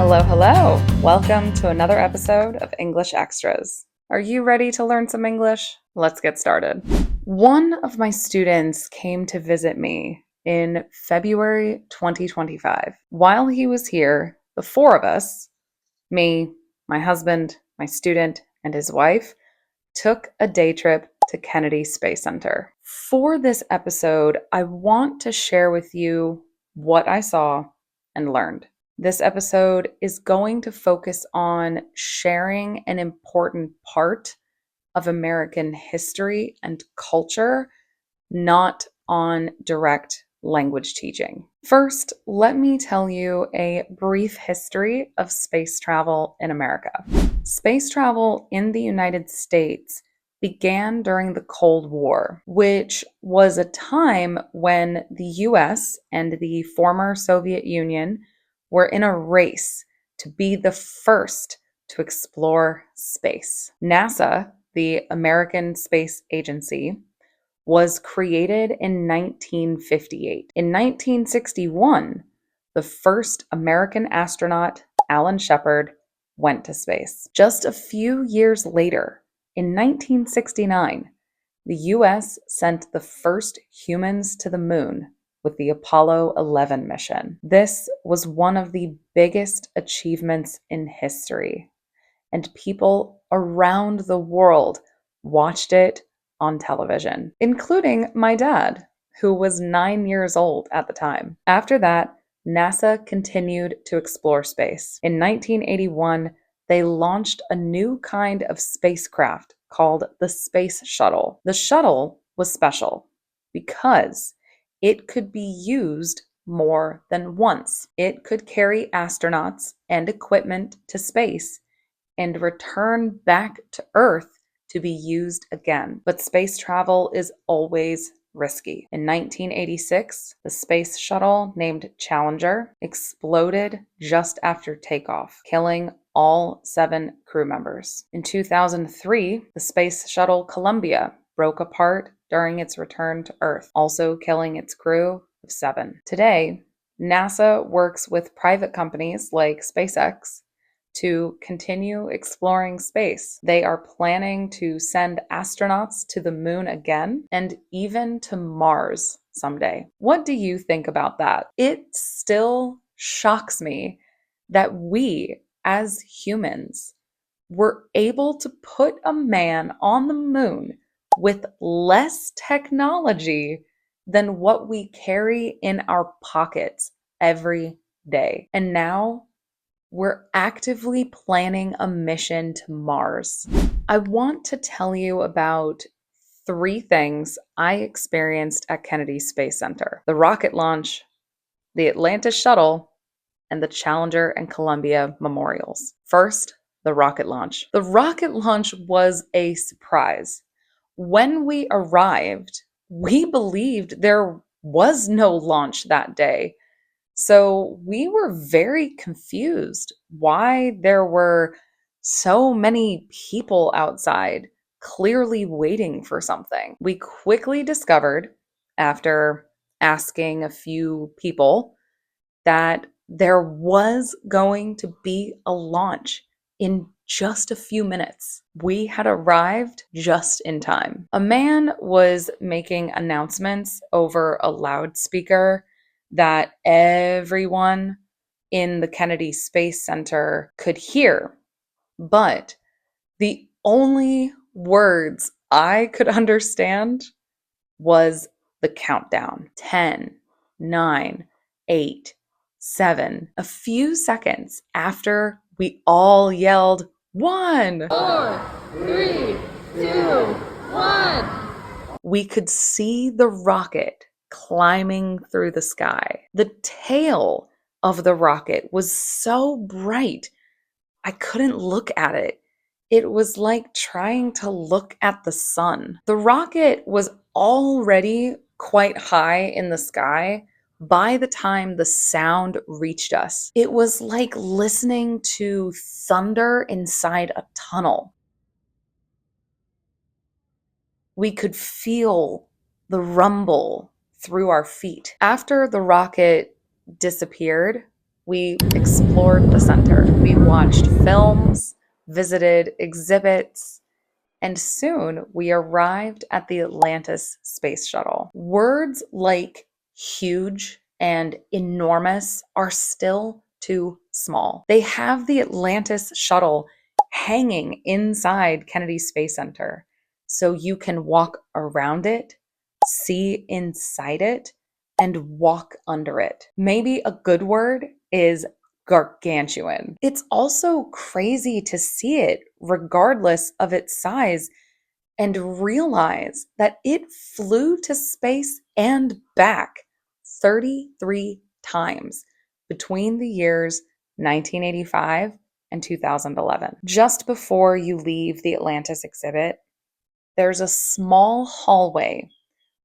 Hello, hello. Welcome to another episode of English Extras. Are you ready to learn some English? Let's get started. One of my students came to visit me in February 2025. While he was here, the four of us, me, my husband, my student, and his wife, took a day trip to Kennedy Space Center. For this episode, I want to share with you what I saw and learned. This episode is going to focus on sharing an important part of American history and culture, not on direct language teaching. First, let me tell you a brief history of space travel in America. Space travel in the United States began during the Cold War, which was a time when the US and the former Soviet Union were in a race to be the first to explore space. NASA, the American Space Agency, was created in 1958. In 1961, the first American astronaut, Alan Shepard, went to space. Just a few years later, in 1969, the US sent the first humans to the moon with the Apollo 11 mission. This was one of the biggest achievements in history, and people around the world watched it on television, including my dad, who was 9 years old at the time. After that, NASA continued to explore space. In 1981, they launched a new kind of spacecraft called the Space Shuttle. The shuttle was special because it could be used more than once. It could carry astronauts and equipment to space and return back to Earth to be used again. But space travel is always risky. In 1986, the space shuttle named Challenger exploded just after takeoff, killing all 7 crew members. In 2003, the space shuttle Columbia broke apart during its return to Earth, also killing its crew of 7. Today, NASA works with private companies like SpaceX to continue exploring space. They are planning to send astronauts to the moon again and even to Mars someday. What do you think about that? It still shocks me that we, as humans, were able to put a man on the moon with less technology than what we carry in our pockets every day. And now we're actively planning a mission to Mars. I want to tell you about 3 things I experienced at Kennedy Space Center: the rocket launch, the Atlantis shuttle, and the Challenger and Columbia memorials. First, the rocket launch. The rocket launch was a surprise. When we arrived, we believed there was no launch that day. So we were very confused why there were so many people outside clearly waiting for something. We quickly discovered, after asking a few people, that there was going to be a launch in just a few minutes. We had arrived just in time. A man was making announcements over a loudspeaker that everyone in the Kennedy Space Center could hear, but the only words I could understand was the countdown: 10, 9, 8, 7. A few seconds after we all yelled, 1, 4, 3, 2, 1. we could see the rocket climbing through the sky. The tail of the rocket was so bright, I couldn't look at it. It was like trying to look at the sun. The rocket was already quite high in the sky by the time the sound reached us. It was like listening to thunder inside a tunnel. We could feel the rumble through our feet. After the rocket disappeared, We explored the center. We watched films, visited exhibits, and soon we arrived at the Atlantis space shuttle. Words like huge and enormous are still too small. They have the Atlantis shuttle hanging inside Kennedy Space Center, so you can walk around it, see inside it, and walk under it. Maybe a good word is gargantuan. It's also crazy to see it, regardless of its size, and realize that it flew to space and back 33 times between the years 1985 and 2011. Just before you leave the Atlantis exhibit, there's a small hallway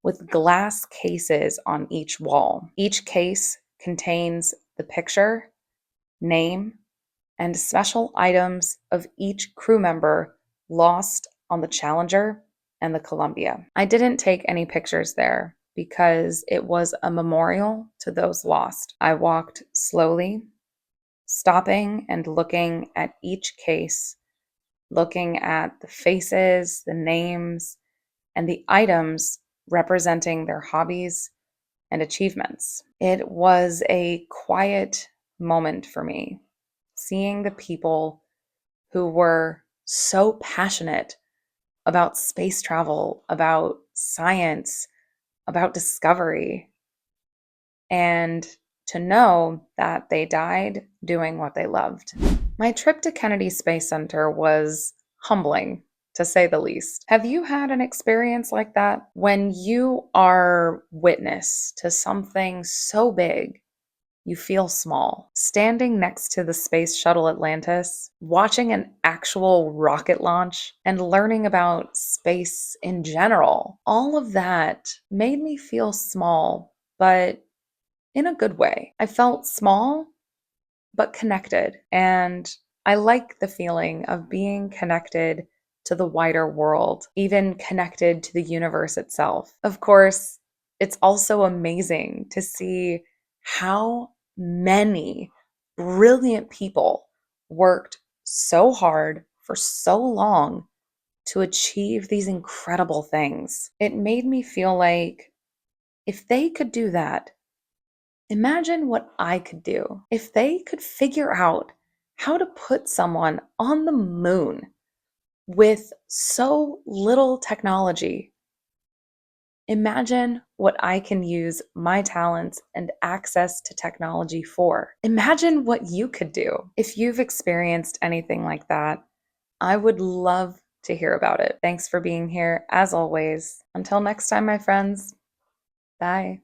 with glass cases on each wall. Each case contains the picture, name, and special items of each crew member lost on the Challenger and the Columbia. I didn't take any pictures there because it was a memorial to those lost. I walked slowly, stopping and looking at each case, looking at the faces, the names, and the items representing their hobbies and achievements. It was a quiet moment for me, seeing the people who were so passionate about space travel, about science, about discovery, and to know that they died doing what they loved. My trip to Kennedy Space Center was humbling, to say the least. Have you had an experience like that? When you are witness to something so big, you feel small. Standing next to the space shuttle Atlantis, watching an actual rocket launch, and learning about space in general, all of that made me feel small, but in a good way. I felt small, but connected. And I like the feeling of being connected to the wider world, even connected to the universe itself. Of course, it's also amazing to see how many brilliant people worked so hard for so long to achieve these incredible things. It made me feel like if they could do that, imagine what I could do. If they could figure out how to put someone on the moon with so little technology, imagine what I can use my talents and access to technology for. Imagine what you could do. If you've experienced anything like that, I would love to hear about it. Thanks for being here, as always. Until next time, my friends. Bye.